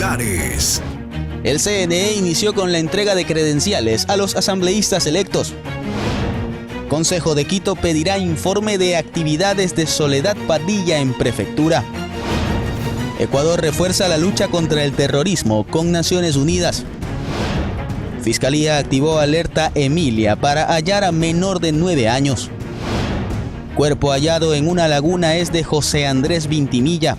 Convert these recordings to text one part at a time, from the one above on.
titulares. El CNE inició con la entrega de credenciales a los asambleístas electos. Consejo de Quito pedirá informe de actividades de Soledad Padilla en prefectura. Ecuador refuerza la lucha contra el terrorismo con Naciones Unidas. Fiscalía activó alerta Emilia para hallar a menor de 9 años. Cuerpo hallado en una laguna es de José Andrés Vintimilla.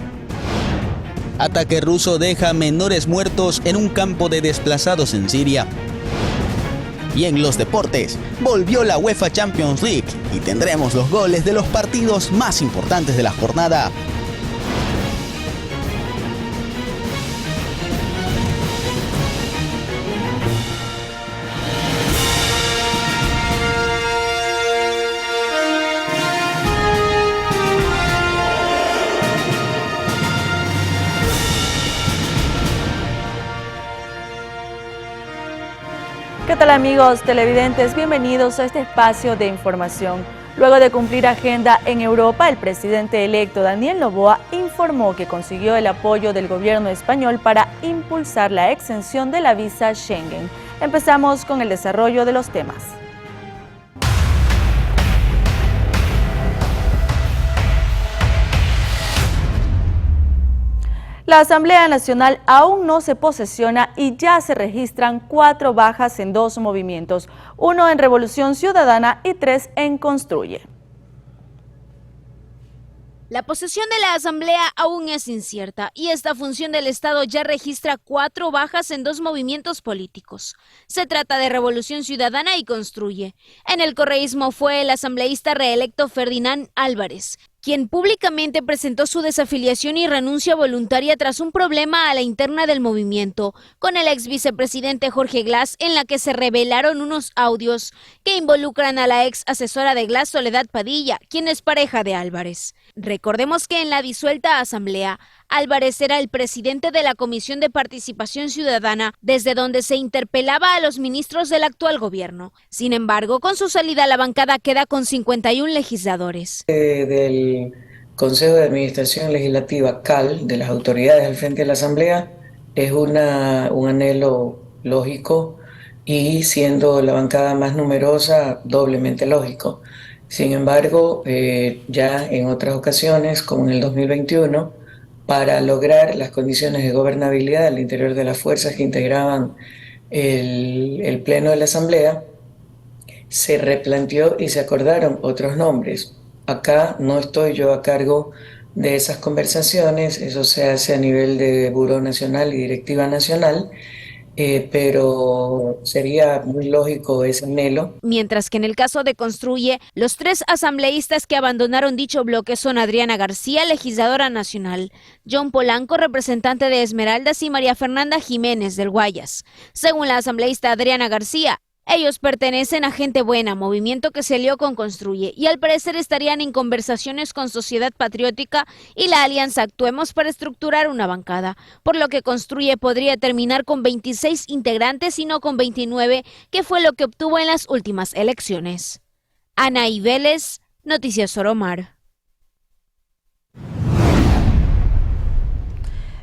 Ataque ruso deja menores muertos en un campo de desplazados en Siria. Y en los deportes, volvió la UEFA Champions League y tendremos los goles de los partidos más importantes de la jornada. ¿Qué tal, amigos televidentes? Bienvenidos a este espacio de información. Luego de cumplir agenda en Europa, el presidente electo Daniel Noboa informó que consiguió el apoyo del gobierno español para impulsar la exención de la visa Schengen. Empezamos con el desarrollo de los temas. La Asamblea Nacional aún no se posesiona y ya se registran 4 bajas en 2 movimientos, 1 en Revolución Ciudadana y 3 en Construye. La posesión de la Asamblea aún es incierta y esta función del Estado ya registra 4 bajas en 2 movimientos políticos. Se trata de Revolución Ciudadana y Construye. En el correísmo fue el asambleísta reelecto Ferdinand Álvarez, quien públicamente presentó su desafiliación y renuncia voluntaria tras un problema a la interna del movimiento con el ex vicepresidente Jorge Glass, en la que se revelaron unos audios que involucran a la ex asesora de Glass, Soledad Padilla, quien es pareja de Álvarez. Recordemos que en la disuelta asamblea, Álvarez era el presidente de la Comisión de Participación Ciudadana, desde donde se interpelaba a los ministros del actual gobierno. Sin embargo, con su salida a la bancada queda con 51 legisladores. Del Consejo de Administración Legislativa CAL, de las autoridades al frente de la Asamblea, es un anhelo lógico y, siendo la bancada más numerosa, doblemente lógico. Sin embargo, ya en otras ocasiones, como en el 2021, para lograr las condiciones de gobernabilidad al interior de las fuerzas que integraban el Pleno de la Asamblea, se replanteó y se acordaron otros nombres. Acá no estoy yo a cargo de esas conversaciones, eso se hace a nivel de Buró Nacional y Directiva Nacional, pero sería muy lógico ese anhelo. Mientras que en el caso de Construye, los 3 asambleístas que abandonaron dicho bloque son Adriana García, legisladora nacional, John Polanco, representante de Esmeraldas, y María Fernanda Jiménez del Guayas. Según la asambleísta Adriana García, ellos pertenecen a Gente Buena, movimiento que se alió con Construye, y al parecer estarían en conversaciones con Sociedad Patriótica y la alianza Actuemos para estructurar una bancada, por lo que Construye podría terminar con 26 integrantes y no con 29, que fue lo que obtuvo en las últimas elecciones. Anaí Vélez, Noticias Soromar.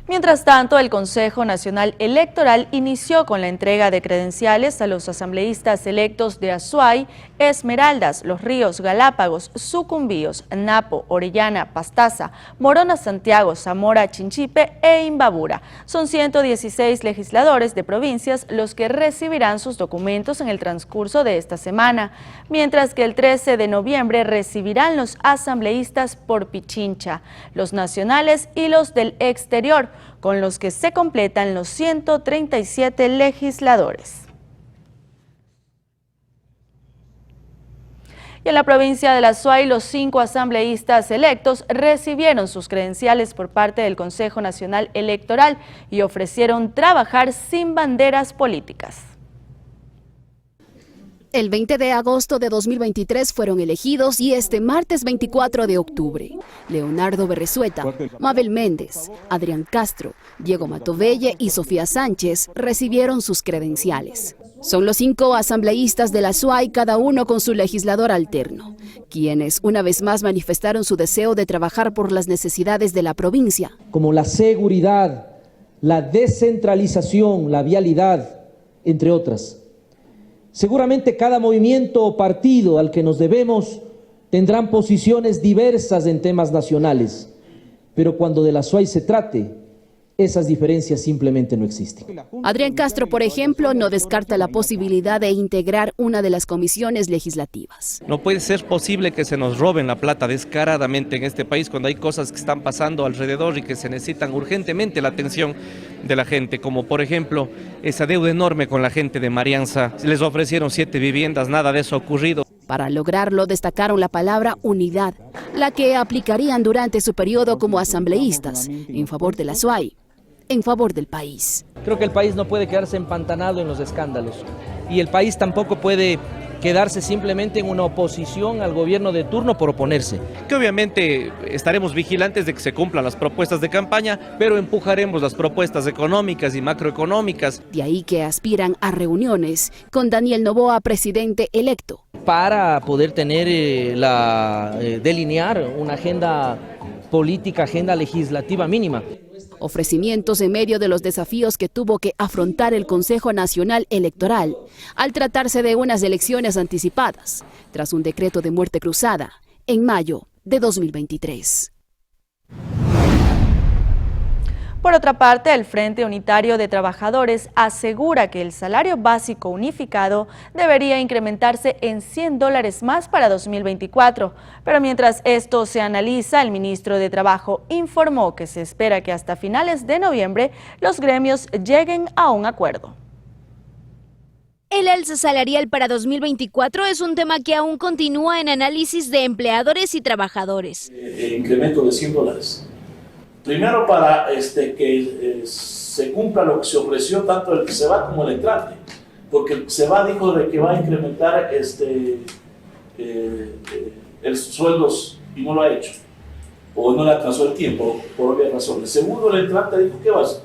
Mientras tanto, el Consejo Nacional Electoral inició con la entrega de credenciales a los asambleístas electos de Azuay, Esmeraldas, Los Ríos, Galápagos, Sucumbíos, Napo, Orellana, Pastaza, Morona, Santiago, Zamora, Chinchipe e Imbabura. Son 116 legisladores de provincias los que recibirán sus documentos en el transcurso de esta semana, mientras que el 13 de noviembre recibirán los asambleístas por Pichincha, los nacionales y los del exterior, con los que se completan los 137 legisladores. Y en la provincia de Azuay, los 5 asambleístas electos recibieron sus credenciales por parte del Consejo Nacional Electoral y ofrecieron trabajar sin banderas políticas. El 20 de agosto de 2023 fueron elegidos y este martes 24 de octubre, Leonardo Berresueta, Mabel Méndez, Adrián Castro, Diego Matovelle y Sofía Sánchez recibieron sus credenciales. Son los 5 asambleístas de la Azuay, cada uno con su legislador alterno, quienes una vez más manifestaron su deseo de trabajar por las necesidades de la provincia. Como la seguridad, la descentralización, la vialidad, entre otras. Seguramente cada movimiento o partido al que nos debemos tendrán posiciones diversas en temas nacionales, pero cuando de la SUAY se trate, esas diferencias simplemente no existen. Adrián Castro, por ejemplo, no descarta la posibilidad de integrar una de las comisiones legislativas. No puede ser posible que se nos roben la plata descaradamente en este país cuando hay cosas que están pasando alrededor y que se necesitan urgentemente la atención de la gente, como por ejemplo esa deuda enorme con la gente de Marianza. Les ofrecieron 7 viviendas, nada de eso ha ocurrido. Para lograrlo destacaron la palabra unidad, la que aplicarían durante su periodo como asambleístas, en favor de la SUAY, en favor del país. Creo que el país no puede quedarse empantanado en los escándalos y el país tampoco puede quedarse simplemente en una oposición al gobierno de turno por oponerse. Que obviamente estaremos vigilantes de que se cumplan las propuestas de campaña, pero empujaremos las propuestas económicas y macroeconómicas. De ahí que aspiran a reuniones con Daniel Noboa, presidente electo. Para poder tener delinear una agenda política, agenda legislativa mínima. Ofrecimientos en medio de los desafíos que tuvo que afrontar el Consejo Nacional Electoral al tratarse de unas elecciones anticipadas, tras un decreto de muerte cruzada en mayo de 2023. Por otra parte, el Frente Unitario de Trabajadores asegura que el salario básico unificado debería incrementarse en $100 más para 2024. Pero mientras esto se analiza, el ministro de Trabajo informó que se espera que hasta finales de noviembre los gremios lleguen a un acuerdo. El alza salarial para 2024 es un tema que aún continúa en análisis de empleadores y trabajadores. El incremento de $100. Primero para que se cumpla lo que se ofreció tanto el que se va como el entrante, porque el que se va dijo de que va a incrementar el sueldos y no lo ha hecho, o no le atrasó el tiempo, por obvias razones. Segundo, el entrante dijo que vas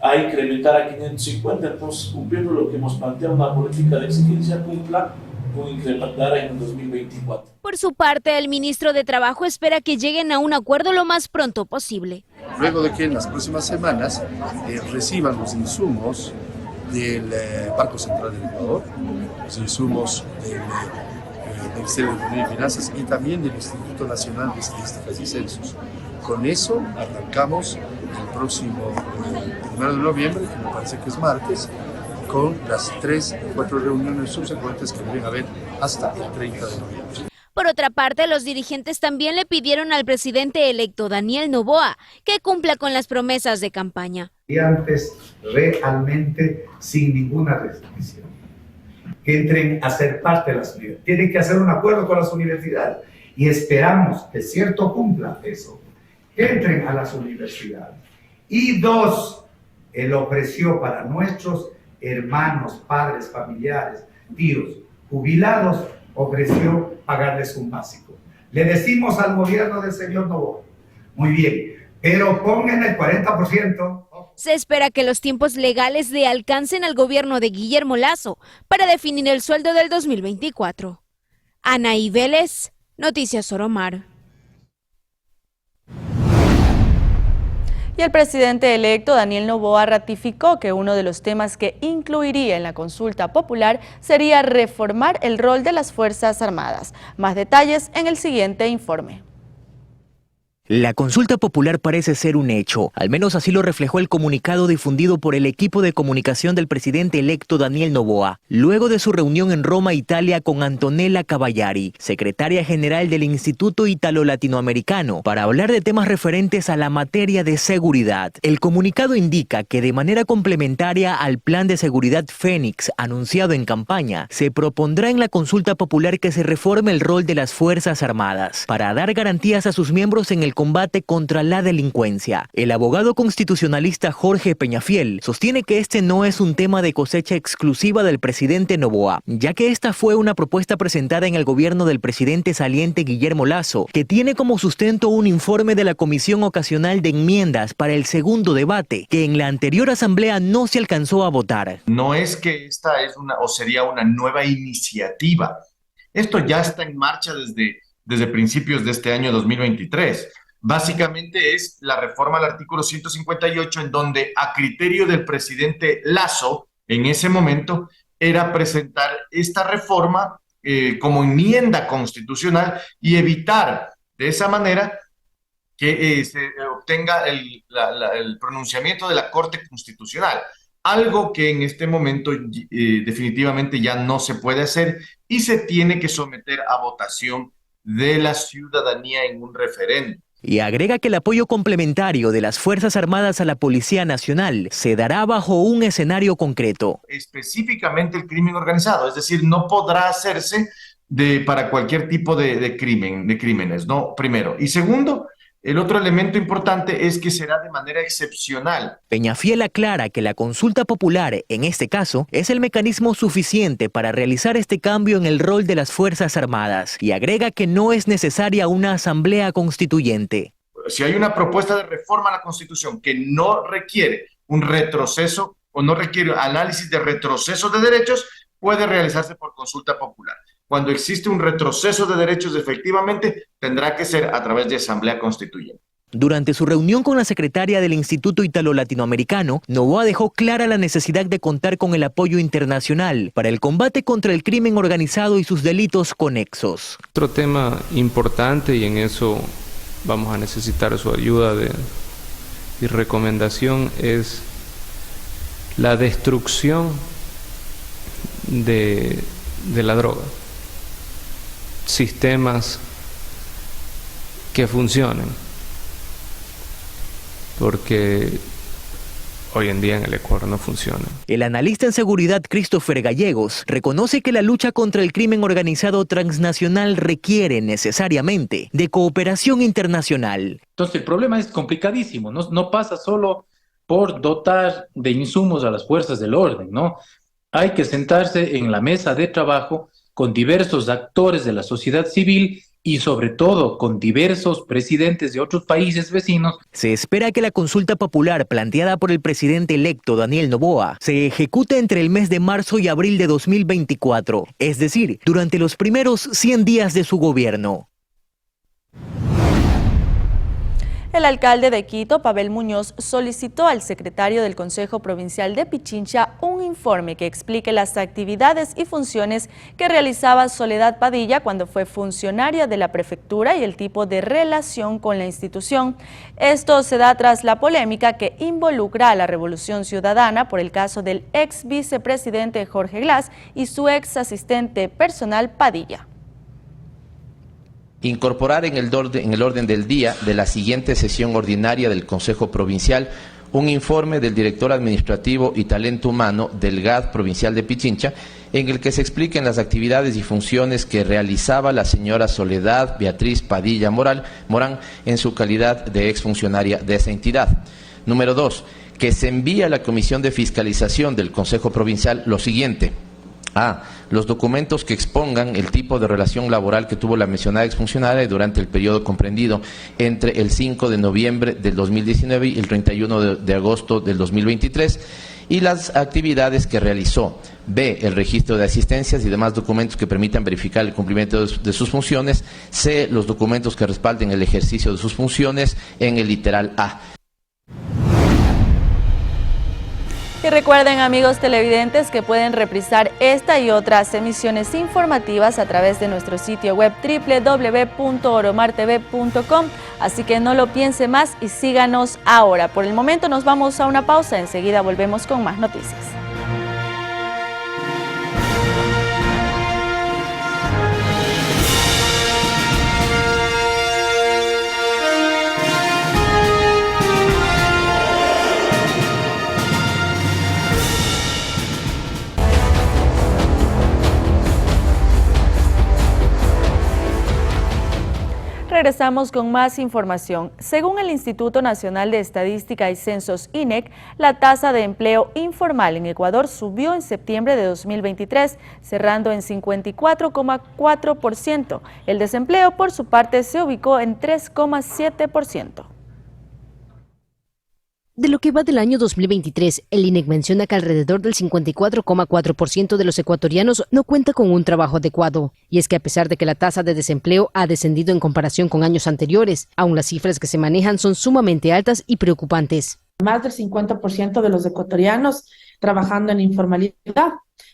a incrementar a 550, entonces cumpliendo lo que hemos planteado, una política de exigencia, cumpla con incrementar en el 2024. Por su parte, el ministro de Trabajo espera que lleguen a un acuerdo lo más pronto posible. Luego de que en las próximas semanas reciban los insumos del Banco Central del Ecuador, los insumos del Ministerio de Economía y Finanzas y también del Instituto Nacional de Estadísticas y Censos. Con eso arrancamos el próximo 1 de noviembre, que me parece que es martes, con las 3 o 4 reuniones subsecuentes que deben haber hasta el 30 de noviembre. Por otra parte, los dirigentes también le pidieron al presidente electo Daniel Noboa que cumpla con las promesas de campaña. Y antes, realmente sin ninguna restricción, que entren a ser parte de las universidades. Tienen que hacer un acuerdo con las universidades y esperamos que cierto cumpla eso, que entren a las universidades. Y 2, él ofreció para nuestros hermanos, padres, familiares, tíos, jubilados, ofreció pagarles un básico. Le decimos al gobierno del señor Noboa, muy bien, pero pongan el 40%. Se espera que los tiempos legales le alcancen al gobierno de Guillermo Lasso para definir el sueldo del 2024. Anaí Vélez, Noticias Soromar. Y el presidente electo Daniel Noboa ratificó que uno de los temas que incluiría en la consulta popular sería reformar el rol de las Fuerzas Armadas. Más detalles en el siguiente informe. La consulta popular parece ser un hecho, al menos así lo reflejó el comunicado difundido por el equipo de comunicación del presidente electo Daniel Noboa, luego de su reunión en Roma, Italia, con Antonella Cavallari, secretaria general del Instituto Italo-Latinoamericano, para hablar de temas referentes a la materia de seguridad. El comunicado indica que de manera complementaria al plan de seguridad Fénix anunciado en campaña, se propondrá en la consulta popular que se reforme el rol de las Fuerzas Armadas, para dar garantías a sus miembros en el combate contra la delincuencia. El abogado constitucionalista Jorge Peñafiel sostiene que este no es un tema de cosecha exclusiva del presidente Noboa, ya que esta fue una propuesta presentada en el gobierno del presidente saliente Guillermo Lasso, que tiene como sustento un informe de la Comisión Ocasional de Enmiendas para el segundo debate, que en la anterior asamblea no se alcanzó a votar. No es que esta es sería una nueva iniciativa. Esto ya está en marcha desde principios de este año 2023. básicamente es la reforma al artículo 158, en donde a criterio del presidente Lasso, en ese momento, era presentar esta reforma como enmienda constitucional y evitar de esa manera que se obtenga el pronunciamiento de la Corte Constitucional, algo que en este momento definitivamente ya no se puede hacer y se tiene que someter a votación de la ciudadanía en un referéndum. Y agrega que el apoyo complementario de las Fuerzas Armadas a la Policía Nacional se dará bajo un escenario concreto. Específicamente el crimen organizado, es decir, no podrá hacerse para cualquier tipo de crímenes, ¿no? Primero. Y segundo, el otro elemento importante es que será de manera excepcional. Peñafiel aclara que la consulta popular, en este caso, es el mecanismo suficiente para realizar este cambio en el rol de las Fuerzas Armadas y agrega que no es necesaria una asamblea constituyente. Si hay una propuesta de reforma a la Constitución que no requiere un retroceso o no requiere análisis de retroceso de derechos, puede realizarse por consulta popular. Cuando existe un retroceso de derechos, efectivamente, tendrá que ser a través de asamblea constituyente. Durante su reunión con la secretaria del Instituto Italo-Latinoamericano, Noboa dejó clara la necesidad de contar con el apoyo internacional para el combate contra el crimen organizado y sus delitos conexos. Otro tema importante, y en eso vamos a necesitar su ayuda y recomendación, es la destrucción de la droga. Sistemas que funcionen, porque hoy en día en el Ecuador no funciona. El analista en seguridad Christopher Gallegos reconoce que la lucha contra el crimen organizado transnacional requiere necesariamente de cooperación internacional. Entonces el problema es complicadísimo, no pasa solo por dotar de insumos a las fuerzas del orden, ¿no? Hay que sentarse en la mesa de trabajo con diversos actores de la sociedad civil y sobre todo con diversos presidentes de otros países vecinos. Se espera que la consulta popular planteada por el presidente electo Daniel Noboa se ejecute entre el mes de marzo y abril de 2024, es decir, durante los primeros 100 días de su gobierno. El alcalde de Quito, Pavel Muñoz, solicitó al secretario del Consejo Provincial de Pichincha un informe que explique las actividades y funciones que realizaba Soledad Padilla cuando fue funcionaria de la prefectura y el tipo de relación con la institución. Esto se da tras la polémica que involucra a la Revolución Ciudadana por el caso del ex vicepresidente Jorge Glass y su ex asistente personal Padilla. Incorporar en el orden del día de la siguiente sesión ordinaria del Consejo Provincial un informe del director administrativo y talento humano del GAD Provincial de Pichincha, en el que se expliquen las actividades y funciones que realizaba la señora Soledad Beatriz Padilla Morán en su calidad de exfuncionaria de esa entidad. Número 2, que se envíe a la Comisión de Fiscalización del Consejo Provincial lo siguiente. Los documentos que expongan el tipo de relación laboral que tuvo la mencionada exfuncionaria durante el periodo comprendido entre el 5 de noviembre del 2019 y el 31 de agosto del 2023 y las actividades que realizó. B, el registro de asistencias y demás documentos que permitan verificar el cumplimiento de sus funciones. C, los documentos que respalden el ejercicio de sus funciones en el literal A. Y recuerden, amigos televidentes, que pueden reprisar esta y otras emisiones informativas a través de nuestro sitio web www.oromartv.com. Así que no lo piense más y síganos ahora. Por el momento nos vamos a una pausa, enseguida volvemos con más noticias. Regresamos con más información. Según el Instituto Nacional de Estadística y Censos INEC, la tasa de empleo informal en Ecuador subió en septiembre de 2023, cerrando en 54,4%. El desempleo, por su parte, se ubicó en 3,7%. De lo que va del año 2023, el INEC menciona que alrededor del 54,4% de los ecuatorianos no cuenta con un trabajo adecuado. Y es que a pesar de que la tasa de desempleo ha descendido en comparación con años anteriores, aún las cifras que se manejan son sumamente altas y preocupantes. Más del 50% de los ecuatorianos trabajando en informalidad.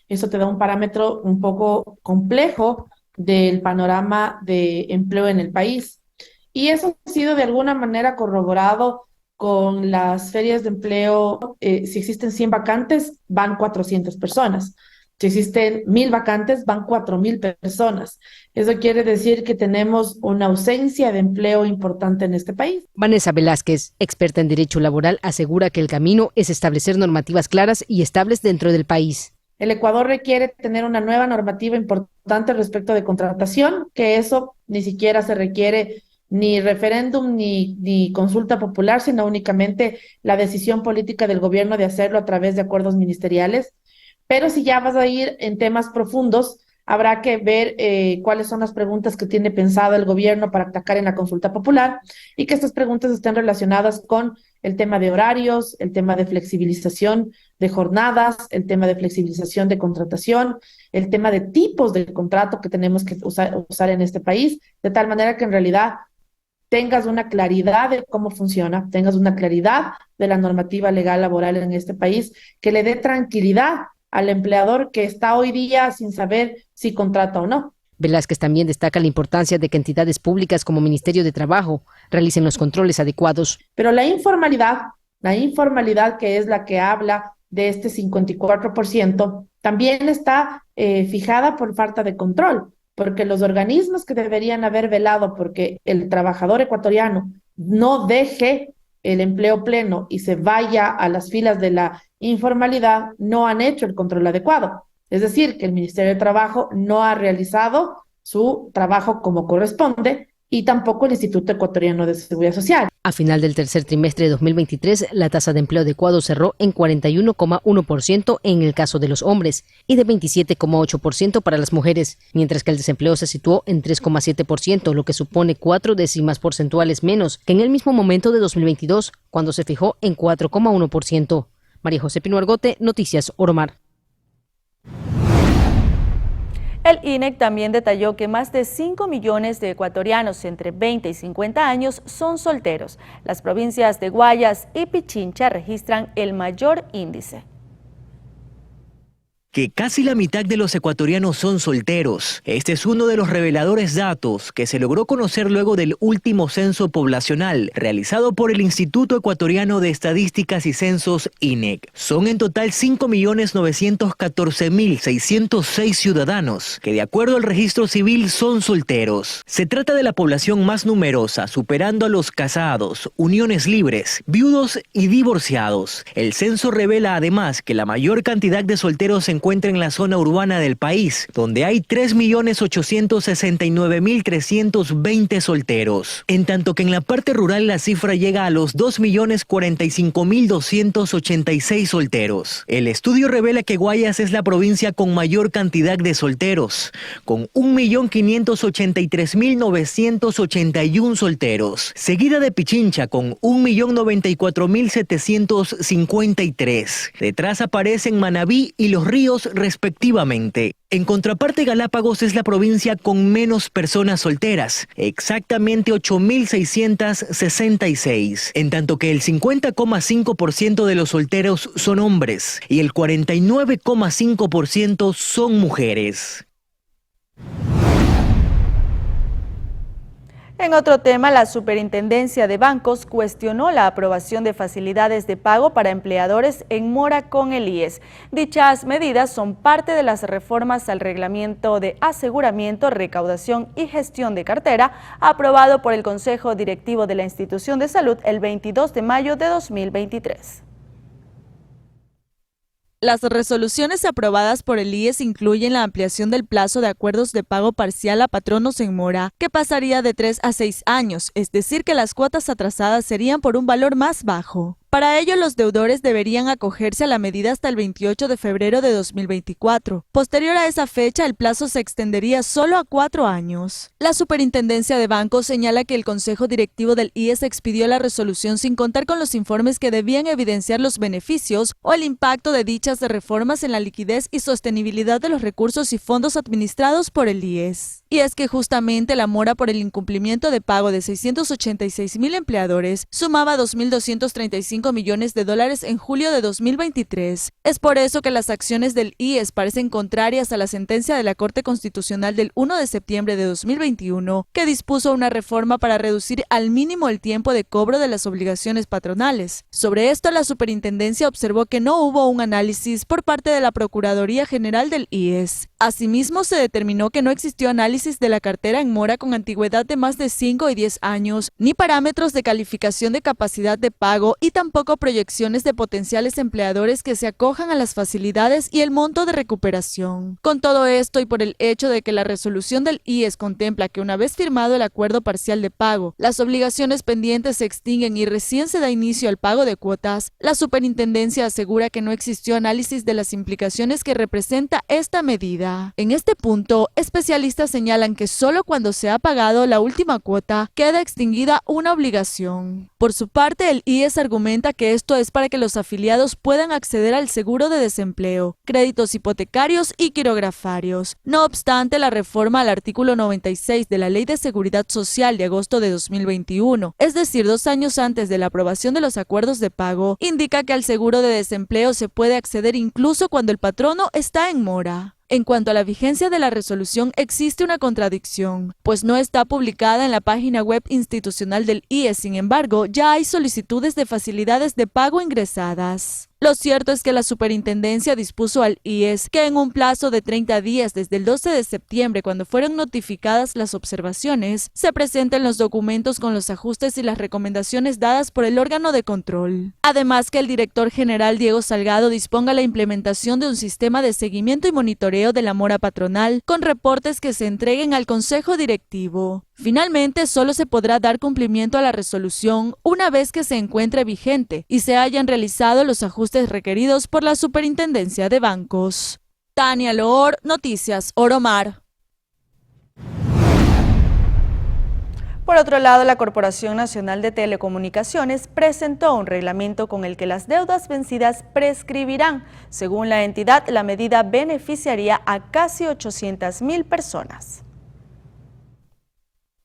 Eso te da un parámetro un poco complejo del panorama de empleo en el país. Y eso ha sido de alguna manera corroborado con las ferias de empleo. Si existen 100 vacantes, van 400 personas. Si existen 1000 vacantes, van 4000 personas. Eso quiere decir que tenemos una ausencia de empleo importante en este país. Vanessa Velázquez, experta en derecho laboral, asegura que el camino es establecer normativas claras y estables dentro del país. El Ecuador requiere tener una nueva normativa importante respecto de contratación, que eso ni siquiera se requiere ni referéndum ni consulta popular, sino únicamente la decisión política del gobierno de hacerlo a través de acuerdos ministeriales. Pero si ya vas a ir en temas profundos, habrá que ver cuáles son las preguntas que tiene pensado el gobierno para atacar en la consulta popular y que estas preguntas estén relacionadas con el tema de horarios, el tema de flexibilización de jornadas, el tema de flexibilización de contratación, el tema de tipos de contrato que tenemos que usar en este país, de tal manera que en realidad tengas una claridad de cómo funciona, tengas una claridad de la normativa legal laboral en este país, que le dé tranquilidad al empleador que está hoy día sin saber si contrata o no. Velázquez también destaca la importancia de que entidades públicas como Ministerio de Trabajo realicen los controles adecuados. Pero la informalidad que es la que habla de este 54%, también está fijada por falta de control, porque los organismos que deberían haber velado porque el trabajador ecuatoriano no deje el empleo pleno y se vaya a las filas de la informalidad, no han hecho el control adecuado. Es decir, que el Ministerio de Trabajo no ha realizado su trabajo como corresponde y tampoco el Instituto Ecuatoriano de Seguridad Social. A final del tercer trimestre de 2023, la tasa de empleo adecuado cerró en 41,1% en el caso de los hombres y de 27,8% para las mujeres, mientras que el desempleo se situó en 3,7%, lo que supone 4 décimas porcentuales menos que en el mismo momento de 2022, cuando se fijó en 4,1%. María José Pino Argote, Noticias Oromar. El INEC también detalló que más de 5 millones de ecuatorianos entre 20 y 50 años son solteros. Las provincias de Guayas y Pichincha registran el mayor índice. Que casi la mitad de los ecuatorianos son solteros. Este es uno de los reveladores datos que se logró conocer luego del último censo poblacional realizado por el Instituto Ecuatoriano de Estadísticas y Censos, INEC. Son en total 5.914.606 ciudadanos que, de acuerdo al registro civil, son solteros. Se trata de la población más numerosa, superando a los casados, uniones libres, viudos y divorciados. El censo revela además que la mayor cantidad de solteros se encuentra en la zona urbana del país, donde hay 3.869.320 solteros, en tanto que en la parte rural la cifra llega a los 2.045.286 solteros. El estudio revela que Guayas es la provincia con mayor cantidad de solteros, con 1.583.981 solteros, seguida de Pichincha con 1.094.753. Detrás aparecen Manabí y Los Ríos respectivamente. En contraparte, Galápagos es la provincia con menos personas solteras, exactamente 8.666, en tanto que el 50,5% de los solteros son hombres y el 49,5% son mujeres. En otro tema, la Superintendencia de Bancos cuestionó la aprobación de facilidades de pago para empleadores en mora con el IES. Dichas medidas son parte de las reformas al Reglamento de Aseguramiento, Recaudación y Gestión de Cartera, aprobado por el Consejo Directivo de la Institución de Salud el 22 de mayo de 2023. Las resoluciones aprobadas por el IES incluyen la ampliación del plazo de acuerdos de pago parcial a patronos en mora, que pasaría de 3 a 6 años, es decir que las cuotas atrasadas serían por un valor más bajo. Para ello, los deudores deberían acogerse a la medida hasta el 28 de febrero de 2024. Posterior a esa fecha, el plazo se extendería solo a 4 años. La Superintendencia de Bancos señala que el Consejo Directivo del IES expidió la resolución sin contar con los informes que debían evidenciar los beneficios o el impacto de dichas reformas en la liquidez y sostenibilidad de los recursos y fondos administrados por el IES. Y es que justamente la mora por el incumplimiento de pago de 686,000 empleadores sumaba 2.235 millones de dólares en julio de 2023. Es por eso que las acciones del IES parecen contrarias a la sentencia de la Corte Constitucional del 1 de septiembre de 2021, que dispuso una reforma para reducir al mínimo el tiempo de cobro de las obligaciones patronales. Sobre esto, la Superintendencia observó que no hubo un análisis por parte de la Procuraduría General del IES. Asimismo, se determinó que no existió análisis de la cartera en mora con antigüedad de más de 5 y 10 años, ni parámetros de calificación de capacidad de pago y tampoco proyecciones de potenciales empleadores que se acojan a las facilidades y el monto de recuperación. Con todo esto y por el hecho de que la resolución del IES contempla que una vez firmado el acuerdo parcial de pago, las obligaciones pendientes se extinguen y recién se da inicio al pago de cuotas, la Superintendencia asegura que no existió análisis de las implicaciones que representa esta medida. En este punto, especialistas señalan que solo cuando se ha pagado la última cuota queda extinguida una obligación. Por su parte, el IES argumenta que esto es para que los afiliados puedan acceder al seguro de desempleo, créditos hipotecarios y quirografarios. No obstante, la reforma al artículo 96 de la Ley de Seguridad Social de agosto de 2021, es decir, 2 años antes de la aprobación de los acuerdos de pago, indica que al seguro de desempleo se puede acceder incluso cuando el patrono está en mora. En cuanto a la vigencia de la resolución, existe una contradicción, pues no está publicada en la página web institucional del IES. Sin embargo, ya hay solicitudes de facilidades de pago ingresadas. Lo cierto es que la Superintendencia dispuso al IES que en un plazo de 30 días desde el 12 de septiembre, cuando fueron notificadas las observaciones, se presenten los documentos con los ajustes y las recomendaciones dadas por el órgano de control. Además, que el director general Diego Salgado disponga la implementación de un sistema de seguimiento y monitoreo de la mora patronal con reportes que se entreguen al Consejo Directivo. Finalmente, solo se podrá dar cumplimiento a la resolución una vez que se encuentre vigente y se hayan realizado los ajustes requeridos por la Superintendencia de Bancos. Tania Loor, Noticias Oromar. Por otro lado, la Corporación Nacional de Telecomunicaciones presentó un reglamento con el que las deudas vencidas prescribirán. Según la entidad, la medida beneficiaría a casi 800,000 personas.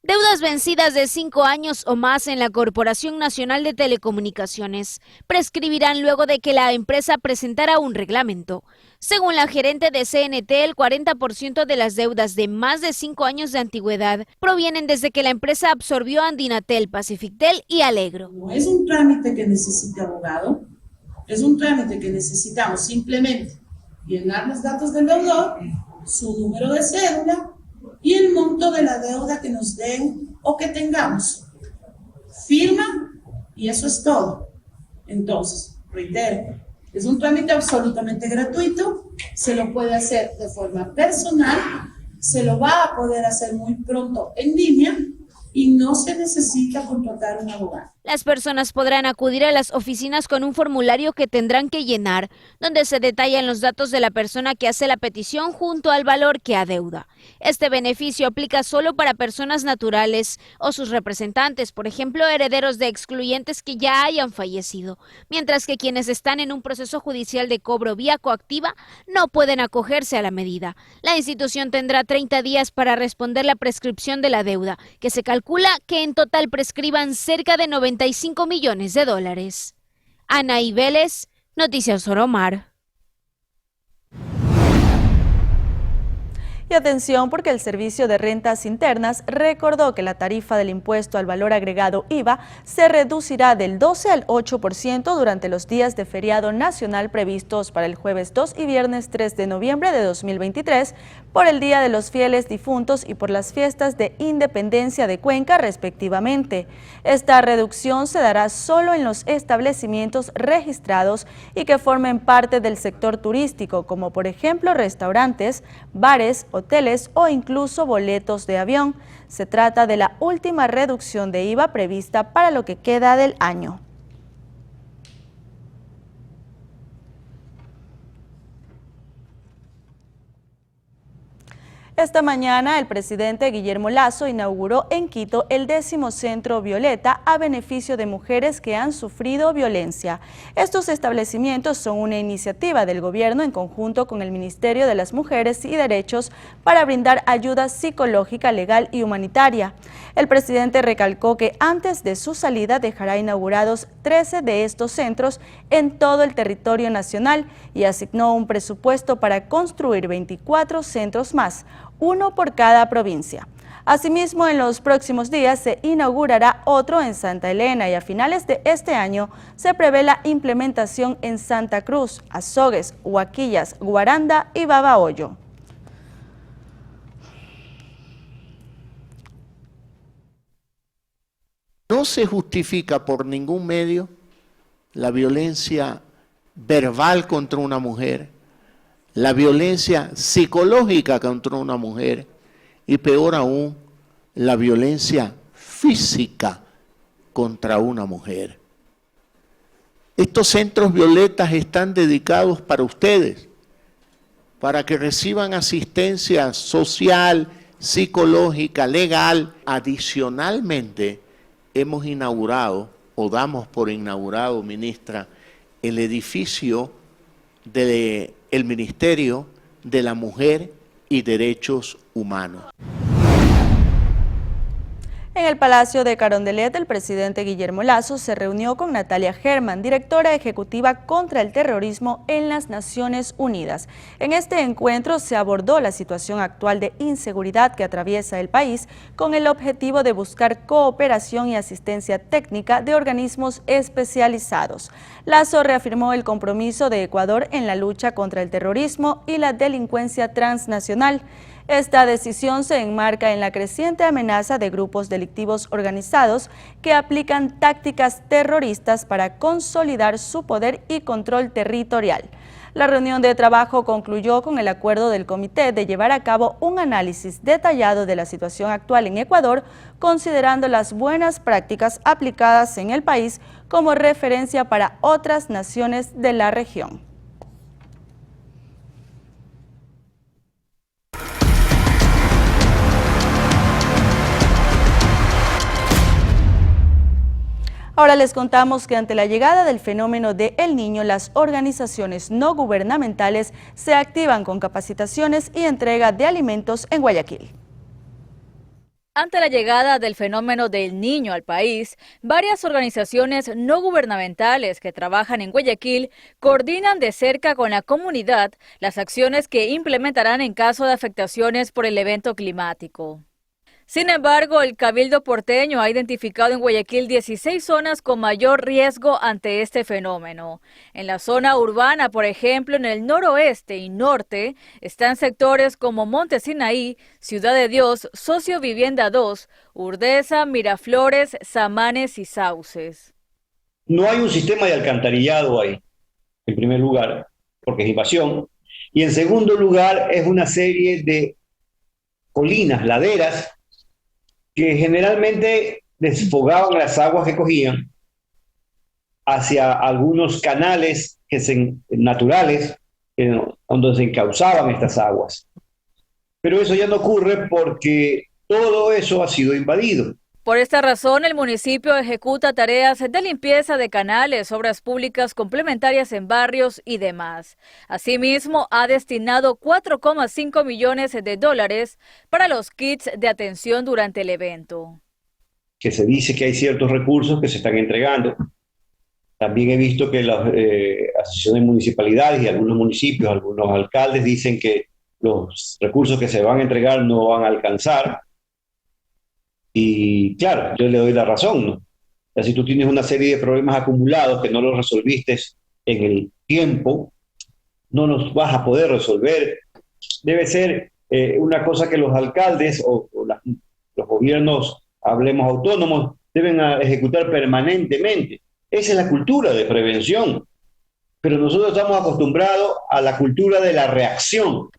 Deudas vencidas de 5 años o más en la Corporación Nacional de Telecomunicaciones prescribirán luego de que la empresa presentara un reglamento. Según la gerente de CNT, el 40% de las deudas de más de 5 años de antigüedad provienen desde que la empresa absorbió Andinatel, Pacifictel y Alegro. No es un trámite que necesite abogado, es un trámite que necesitamos simplemente llenar los datos del deudor, su número de cédula y el monto de la deuda que nos den o que tengamos. Firma y eso es todo. Entonces, reitero, es un trámite absolutamente gratuito, se lo puede hacer de forma personal, se lo va a poder hacer muy pronto en línea y no se necesita contratar un abogado. Las personas podrán acudir a las oficinas con un formulario que tendrán que llenar, donde se detallan los datos de la persona que hace la petición junto al valor que adeuda. Este beneficio aplica solo para personas naturales o sus representantes, por ejemplo, herederos de excluyentes que ya hayan fallecido, mientras que quienes están en un proceso judicial de cobro vía coactiva no pueden acogerse a la medida. La institución tendrá 30 días para responder la prescripción de la deuda, que se calcula que en total prescriban cerca de 95 millones de dólares. Anaí Vélez, Noticias Oromar. Y atención, porque el Servicio de Rentas Internas recordó que la tarifa del impuesto al valor agregado IVA se reducirá del 12 al 8% durante los días de feriado nacional previstos para el jueves 2 y viernes 3 de noviembre de 2023, por el Día de los Fieles Difuntos y por las fiestas de Independencia de Cuenca, respectivamente. Esta reducción se dará solo en los establecimientos registrados y que formen parte del sector turístico, como por ejemplo restaurantes, bares, hoteles o incluso boletos de avión. Se trata de la última reducción de IVA prevista para lo que queda del año. Esta mañana el presidente Guillermo Lasso inauguró en Quito el 10º Centro Violeta a beneficio de mujeres que han sufrido violencia. Estos establecimientos son una iniciativa del gobierno en conjunto con el Ministerio de las Mujeres y Derechos para brindar ayuda psicológica, legal y humanitaria. El presidente recalcó que antes de su salida dejará inaugurados 13 de estos centros en todo el territorio nacional y asignó un presupuesto para construir 24 centros más, uno por cada provincia. Asimismo, en los próximos días se inaugurará otro en Santa Elena y a finales de este año se prevé la implementación en Santa Cruz, Azogues, Huaquillas, Guaranda y Babahoyo. No se justifica por ningún medio la violencia verbal contra una mujer, la violencia psicológica contra una mujer y peor aún, la violencia física contra una mujer. Estos centros violetas están dedicados para ustedes, para que reciban asistencia social, psicológica, legal. Adicionalmente, hemos inaugurado, o damos por inaugurado, ministra, el edificio del Ministerio de la Mujer y Derechos Humanos. En el Palacio de Carondelet, el presidente Guillermo Lasso se reunió con Natalia Herman, directora ejecutiva contra el terrorismo en las Naciones Unidas. En este encuentro se abordó la situación actual de inseguridad que atraviesa el país con el objetivo de buscar cooperación y asistencia técnica de organismos especializados. Lasso reafirmó el compromiso de Ecuador en la lucha contra el terrorismo y la delincuencia transnacional. Esta decisión se enmarca en la creciente amenaza de grupos delictivos organizados que aplican tácticas terroristas para consolidar su poder y control territorial. La reunión de trabajo concluyó con el acuerdo del comité de llevar a cabo un análisis detallado de la situación actual en Ecuador, considerando las buenas prácticas aplicadas en el país como referencia para otras naciones de la región. Ahora les contamos que ante la llegada del fenómeno de El Niño, las organizaciones no gubernamentales se activan con capacitaciones y entrega de alimentos en Guayaquil. Ante la llegada del fenómeno del Niño al país, varias organizaciones no gubernamentales que trabajan en Guayaquil coordinan de cerca con la comunidad las acciones que implementarán en caso de afectaciones por el evento climático. Sin embargo, el Cabildo porteño ha identificado en Guayaquil 16 zonas con mayor riesgo ante este fenómeno. En la zona urbana, por ejemplo, en el noroeste y norte, están sectores como Monte Sinaí, Ciudad de Dios, Socio Vivienda 2, Urdesa, Miraflores, Samanes y Sauces. No hay un sistema de alcantarillado ahí, en primer lugar, porque es invasión. Y en segundo lugar, es una serie de colinas, laderas, que generalmente desfogaban las aguas que cogían hacia algunos canales naturales donde se encauzaban estas aguas. Pero eso ya no ocurre porque todo eso ha sido invadido. Por esta razón, el municipio ejecuta tareas de limpieza de canales, obras públicas complementarias en barrios y demás. Asimismo, ha destinado 4,5 millones de dólares para los kits de atención durante el evento. Que se dice que hay ciertos recursos que se están entregando. También he visto que las asociaciones de municipalidades y algunos municipios, algunos alcaldes dicen que los recursos que se van a entregar no van a alcanzar. Y claro, yo le doy la razón, ¿no? O sea, si tú tienes una serie de problemas acumulados que no los resolviste en el tiempo, no los vas a poder resolver. Debe ser una cosa que los alcaldes o los gobiernos, hablemos autónomos, deben ejecutar permanentemente. Esa es la cultura de prevención. Pero nosotros estamos acostumbrados a la cultura de la reacción.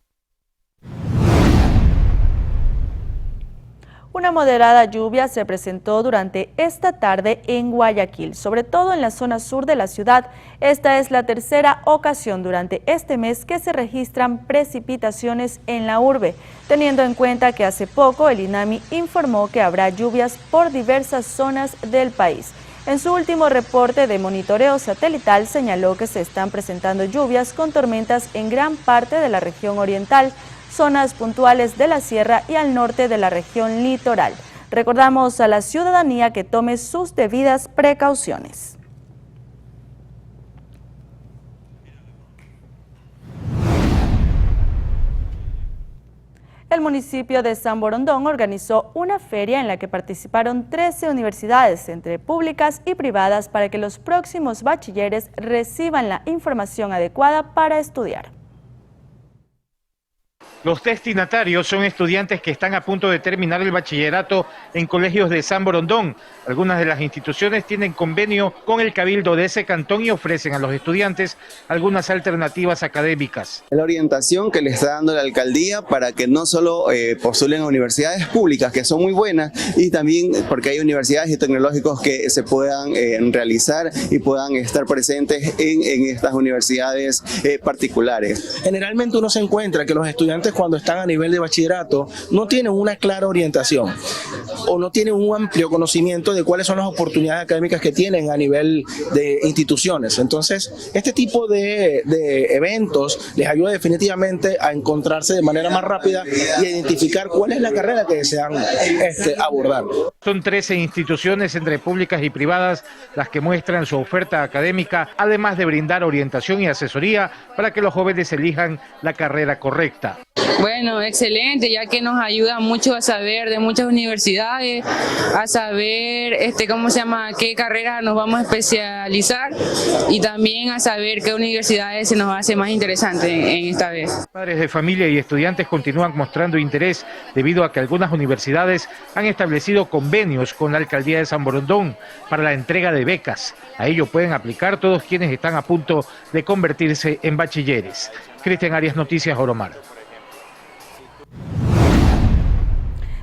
Una moderada lluvia se presentó durante esta tarde en Guayaquil, sobre todo en la zona sur de la ciudad. Esta es la tercera ocasión durante este mes que se registran precipitaciones en la urbe, teniendo en cuenta que hace poco el INAMI informó que habrá lluvias por diversas zonas del país. En su último reporte de monitoreo satelital señaló que se están presentando lluvias con tormentas en gran parte de la región oriental, zonas puntuales de la sierra y al norte de la región litoral. Recordamos a la ciudadanía que tome sus debidas precauciones. El municipio de San Borondón organizó una feria en la que participaron 13 universidades, entre públicas y privadas, para que los próximos bachilleres reciban la información adecuada para estudiar. Los destinatarios son estudiantes que están a punto de terminar el bachillerato en colegios de San Borondón. Algunas de las instituciones tienen convenio con el Cabildo de ese cantón y ofrecen a los estudiantes algunas alternativas académicas. La orientación que le está dando la alcaldía para que no solo postulen a universidades públicas, que son muy buenas, y también porque hay universidades y tecnológicos que se puedan realizar y puedan estar presentes en estas universidades particulares. Generalmente uno se encuentra que los estudiantes, cuando están a nivel de bachillerato, no tienen una clara orientación o no tienen un amplio conocimiento de cuáles son las oportunidades académicas que tienen a nivel de instituciones. Entonces, este tipo de eventos les ayuda definitivamente a encontrarse de manera más rápida y a identificar cuál es la carrera que desean abordar. Son 13 instituciones entre públicas y privadas las que muestran su oferta académica, además de brindar orientación y asesoría para que los jóvenes elijan la carrera correcta. Bueno, excelente, ya que nos ayuda mucho a saber de muchas universidades, a saber qué carreras nos vamos a especializar y también a saber qué universidades se nos hace más interesante en esta vez. Padres de familia y estudiantes continúan mostrando interés debido a que algunas universidades han establecido convenios con la alcaldía de San Borondón para la entrega de becas. A ello pueden aplicar todos quienes están a punto de convertirse en bachilleres. Cristian Arias, Noticias Oromar.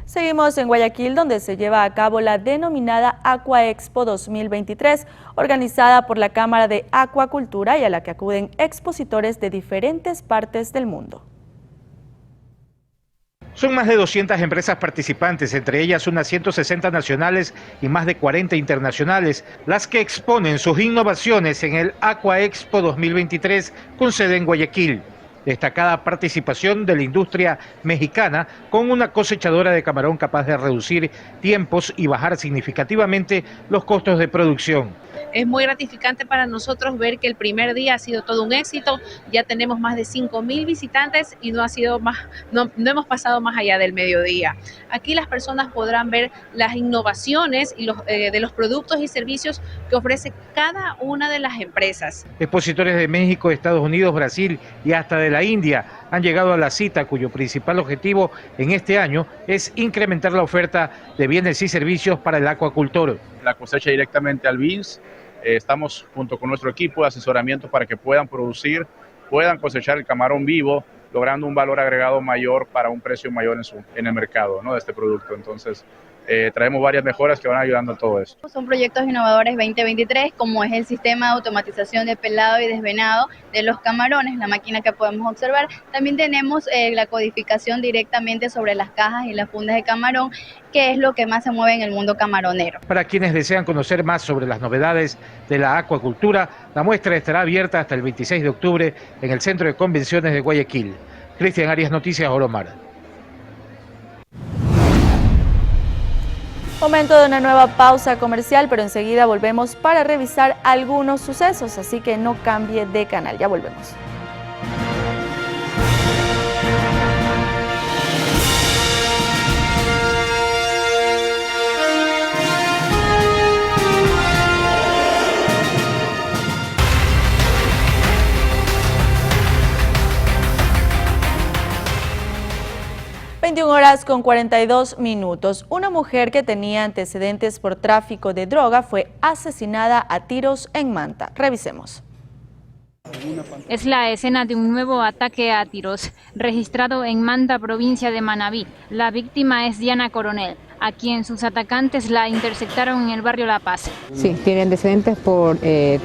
Seguimos en Guayaquil, donde se lleva a cabo la denominada Aqua Expo 2023, organizada por la Cámara de Acuacultura y a la que acuden expositores de diferentes partes del mundo. Son más de 200 empresas participantes, entre ellas unas 160 nacionales y más de 40 internacionales, las que exponen sus innovaciones en el Aqua Expo 2023 con sede en Guayaquil. Destacada participación de la industria mexicana con una cosechadora de camarón capaz de reducir tiempos y bajar significativamente los costos de producción. Es muy gratificante para nosotros ver que el primer día ha sido todo un éxito. Ya tenemos más de 5.000 visitantes y no hemos pasado más allá del mediodía. Aquí las personas podrán ver las innovaciones y de los productos y servicios que ofrece cada una de las empresas. Expositores de México, Estados Unidos, Brasil y hasta de la India han llegado a la cita, cuyo principal objetivo en este año es incrementar la oferta de bienes y servicios para el acuacultor. La cosecha directamente al BINS. Estamos junto con nuestro equipo de asesoramiento para que puedan producir, puedan cosechar el camarón vivo, logrando un valor agregado mayor para un precio mayor en el mercado, ¿no?, de este producto. Entonces, traemos varias mejoras que van ayudando a todo eso. Son proyectos innovadores 2023, como es el sistema de automatización de pelado y desvenado de los camarones, la máquina que podemos observar. También tenemos la codificación directamente sobre las cajas y las fundas de camarón, que es lo que más se mueve en el mundo camaronero. Para quienes desean conocer más sobre las novedades de la acuacultura, la muestra estará abierta hasta el 26 de octubre en el Centro de Convenciones de Guayaquil. Cristian Arias, Noticias Oromar. Momento de una nueva pausa comercial, pero enseguida volvemos para revisar algunos sucesos, así que no cambie de canal, ya volvemos. Horas con 42 minutos. Una mujer que tenía antecedentes por tráfico de droga fue asesinada a tiros en Manta. Revisemos. Es la escena de un nuevo ataque a tiros registrado en Manta, provincia de Manabí. La víctima es Diana Coronel, a quien sus atacantes la interceptaron en el barrio La Paz. Sí, tiene antecedentes por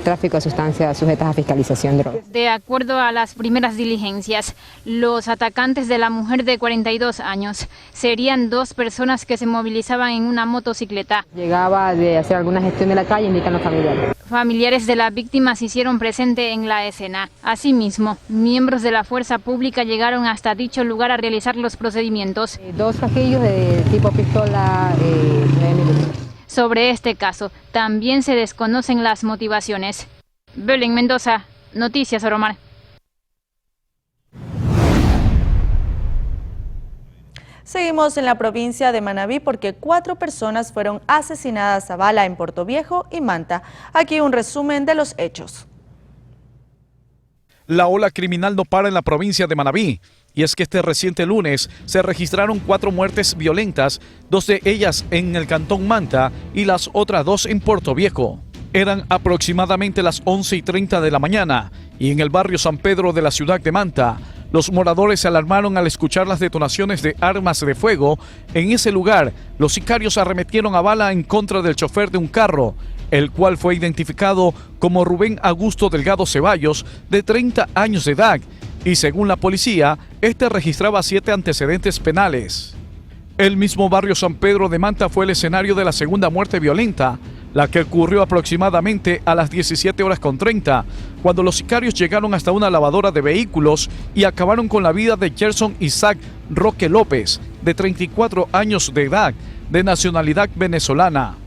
tráfico de sustancias sujetas a fiscalización de drogas. De acuerdo a las primeras diligencias, los atacantes de la mujer de 42 años serían dos personas que se movilizaban en una motocicleta. Llegaba de hacer alguna gestión de la calle, indican los familiares. Familiares de la víctima se hicieron presente en la escena. Asimismo, miembros de la fuerza pública llegaron hasta dicho lugar a realizar los procedimientos. Dos casquillos de tipo pistola 9 milímetros. Sobre este caso, también se desconocen las motivaciones. Belén Mendoza, Noticias Oromar. Seguimos en la provincia de Manabí porque 4 personas fueron asesinadas a bala en Portoviejo y Manta. Aquí un resumen de los hechos. La ola criminal no para en la provincia de Manabí. Y es que este reciente lunes se registraron 4 muertes violentas, 2 de ellas en el cantón Manta y las otras 2 en Portoviejo. Eran aproximadamente las 11:30 de la mañana y en el barrio San Pedro de la ciudad de Manta, los moradores se alarmaron al escuchar las detonaciones de armas de fuego. En ese lugar, los sicarios arremetieron a bala en contra del chofer de un carro, el cual fue identificado como Rubén Augusto Delgado Ceballos, de 30 años de edad, y según la policía, este registraba 7 antecedentes penales. El mismo barrio San Pedro de Manta fue el escenario de la segunda muerte violenta, la que ocurrió aproximadamente a las 17:30, cuando los sicarios llegaron hasta una lavadora de vehículos y acabaron con la vida de Gerson Isaac Roque López, de 34 años de edad, de nacionalidad venezolana.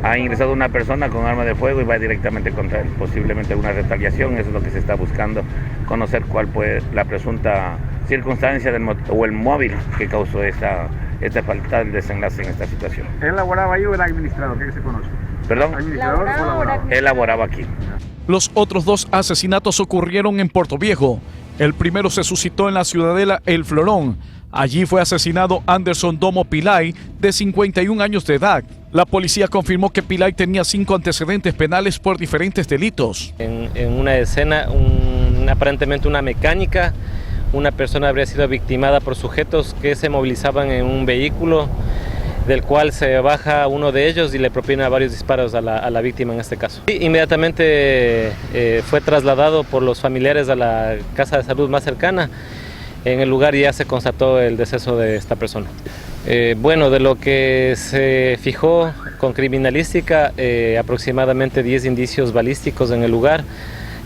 Ha ingresado una persona con arma de fuego y va directamente contra él, posiblemente una retaliación. Eso es lo que se está buscando, conocer cuál fue la presunta circunstancia o el móvil que causó esta fatal desenlace en esta situación. ¿Él laboraba ahí o era administrador? ¿Qué se conoce? ¿Perdón? ¿Administrador o laboraba? Él laboraba aquí. Los otros 2 asesinatos ocurrieron en Portoviejo. El primero se suscitó en la ciudadela El Florón. Allí fue asesinado Anderson Domo Pilay, de 51 años de edad. La policía confirmó que Pilay tenía 5 antecedentes penales por diferentes delitos. En una escena, aparentemente una mecánica, una persona habría sido victimada por sujetos que se movilizaban en un vehículo, del cual se baja uno de ellos y le propina varios disparos a la víctima en este caso. Y inmediatamente fue trasladado por los familiares a la casa de salud más cercana. En el lugar ya se constató el deceso de esta persona. Bueno, de lo que se fijó con criminalística, aproximadamente 10 indicios balísticos en el lugar.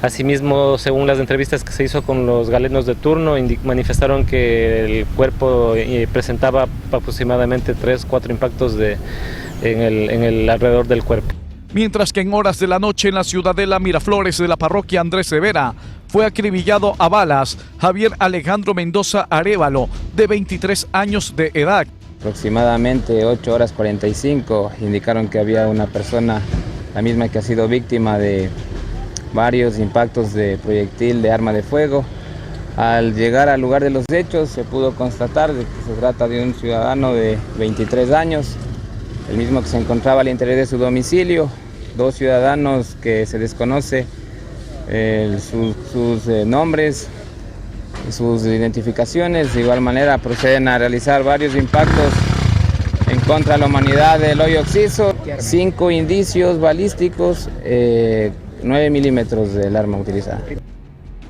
Asimismo, según las entrevistas que se hizo con los galenos de turno, manifestaron que el cuerpo presentaba aproximadamente 3-4 impactos en el alrededor del cuerpo. Mientras que en horas de la noche en la ciudadela Miraflores de la parroquia Andrés Rivera fue acribillado a balas Javier Alejandro Mendoza Arévalo, de 23 años de edad. Aproximadamente 8:45 indicaron que había una persona, la misma que ha sido víctima de varios impactos de proyectil de arma de fuego. Al llegar al lugar de los hechos se pudo constatar de que se trata de un ciudadano de 23 años, el mismo que se encontraba al interior de su domicilio. 2 ciudadanos que se desconoce sus nombres, sus identificaciones. De igual manera proceden a realizar varios impactos en contra de la humanidad del hoyo Oxiso. 5 indicios balísticos, 9 milímetros del arma utilizada.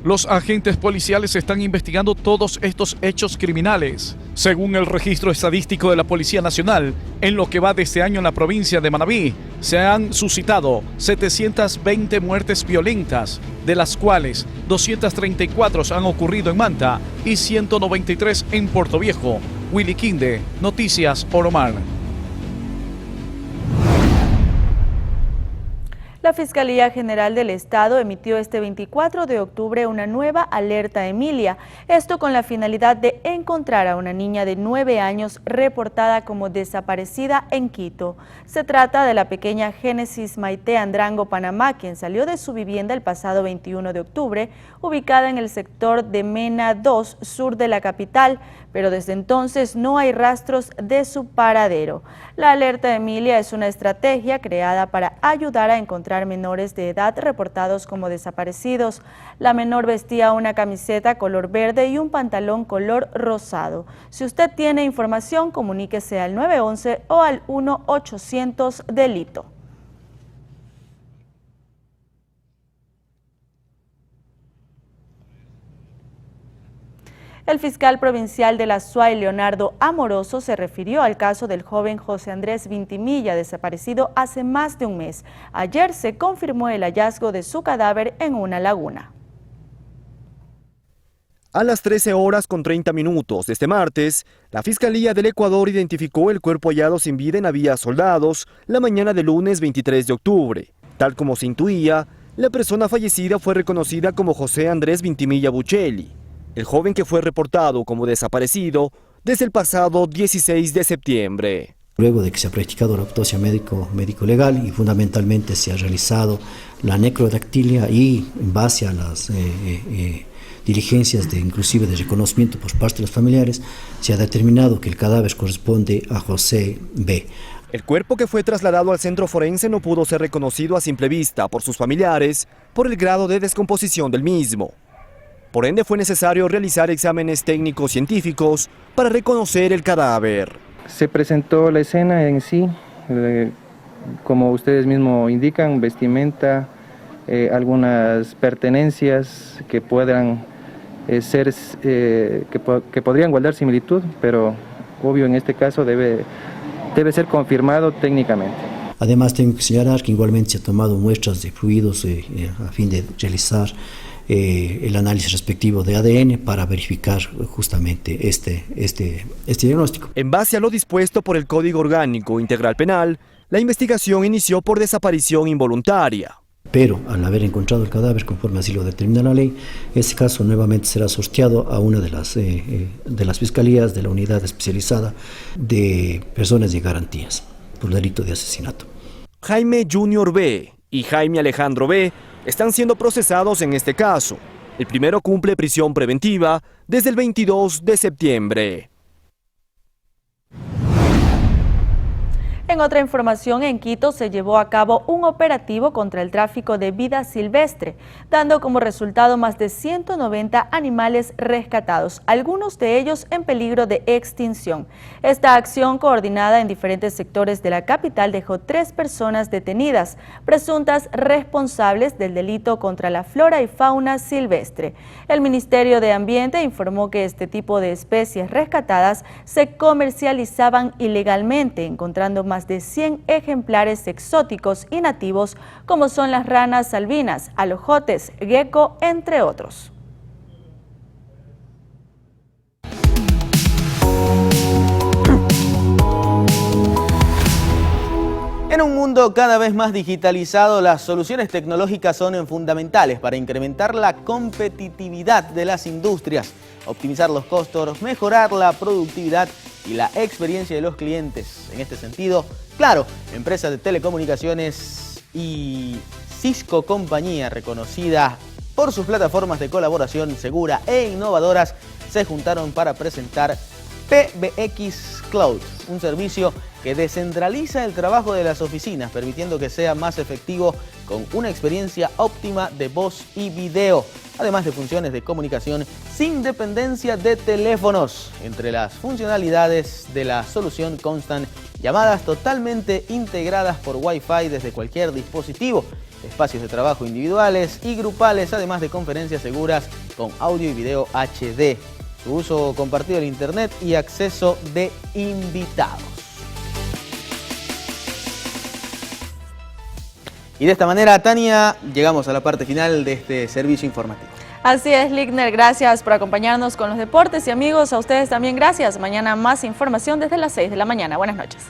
Los agentes policiales están investigando todos estos hechos criminales. Según el registro estadístico de la Policía Nacional, en lo que va de este año en la provincia de Manabí, se han suscitado 720 muertes violentas, de las cuales 234 han ocurrido en Manta y 193 en Portoviejo. Willy Quinde, Noticias Oromar. La Fiscalía General del Estado emitió este 24 de octubre una nueva alerta Emilia, esto con la finalidad de encontrar a una niña de 9 años reportada como desaparecida en Quito. Se trata de la pequeña Génesis Maite Andrango Panamá, quien salió de su vivienda el pasado 21 de octubre, ubicada en el sector de Mena 2, sur de la capital, pero desde entonces no hay rastros de su paradero. La alerta Emilia es una estrategia creada para ayudar a encontrar capturar menores de edad reportados como desaparecidos. La menor vestía una camiseta color verde y un pantalón color rosado. Si usted tiene información, comuníquese al 911 o al 1-800 delito. El fiscal provincial de la Azuay, Leonardo Amoroso, se refirió al caso del joven José Andrés Vintimilla, desaparecido hace más de un mes. Ayer se confirmó el hallazgo de su cadáver en una laguna. A las 13:30 de este martes, la Fiscalía del Ecuador identificó el cuerpo hallado sin vida en Vía Soldados la mañana del lunes 23 de octubre. Tal como se intuía, la persona fallecida fue reconocida como José Andrés Vintimilla Buccelli, el joven que fue reportado como desaparecido desde el pasado 16 de septiembre. Luego de que se ha practicado la autopsia médico-legal y fundamentalmente se ha realizado la necrodactilia y en base a las diligencias inclusive de reconocimiento por parte de los familiares, se ha determinado que el cadáver corresponde a José B. El cuerpo que fue trasladado al centro forense no pudo ser reconocido a simple vista por sus familiares por el grado de descomposición del mismo. Por ende fue necesario realizar exámenes técnicos científicos para reconocer el cadáver. Se presentó la escena en sí, como ustedes mismos indican, vestimenta, algunas pertenencias que puedan ser, que podrían guardar similitud, pero obvio en este caso debe ser confirmado técnicamente. Además tengo que señalar que igualmente se han tomado muestras de fluidos a fin de realizar el análisis respectivo de ADN para verificar justamente este diagnóstico. En base a lo dispuesto por el Código Orgánico Integral Penal, la investigación inició por desaparición involuntaria. Pero al haber encontrado el cadáver conforme así lo determina la ley, este caso nuevamente será sorteado a una de las fiscalías de la unidad especializada de personas y garantías por delito de asesinato. Jaime Junior B. y Jaime Alejandro B. están siendo procesados en este caso. El primero cumple prisión preventiva desde el 22 de septiembre. En otra información, en Quito se llevó a cabo un operativo contra el tráfico de vida silvestre, dando como resultado más de 190 animales rescatados, algunos de ellos en peligro de extinción. Esta acción, coordinada en diferentes sectores de la capital, dejó 3 personas detenidas, presuntas responsables del delito contra la flora y fauna silvestre. El Ministerio de Ambiente informó que este tipo de especies rescatadas se comercializaban ilegalmente, encontrando más de 100 ejemplares exóticos y nativos como son las ranas albinas, alojotes, gecko, entre otros. En un mundo cada vez más digitalizado, las soluciones tecnológicas son fundamentales para incrementar la competitividad de las industrias, optimizar los costos, mejorar la productividad y la experiencia de los clientes. En este sentido, claro, empresas de telecomunicaciones y Cisco, compañía reconocida por sus plataformas de colaboración segura e innovadoras, se juntaron para presentar PBX Cloud, un servicio que descentraliza el trabajo de las oficinas, permitiendo que sea más efectivo con una experiencia óptima de voz y video, además de funciones de comunicación sin dependencia de teléfonos. Entre las funcionalidades de la solución constan llamadas totalmente integradas por Wi-Fi desde cualquier dispositivo, espacios de trabajo individuales y grupales, además de conferencias seguras con audio y video HD, su uso compartido en Internet y acceso de invitados. Y de esta manera, Tania, llegamos a la parte final de este servicio informativo. Así es, Ligner, gracias por acompañarnos con los deportes y amigos, a ustedes también gracias. Mañana más información desde las 6 de la mañana. Buenas noches.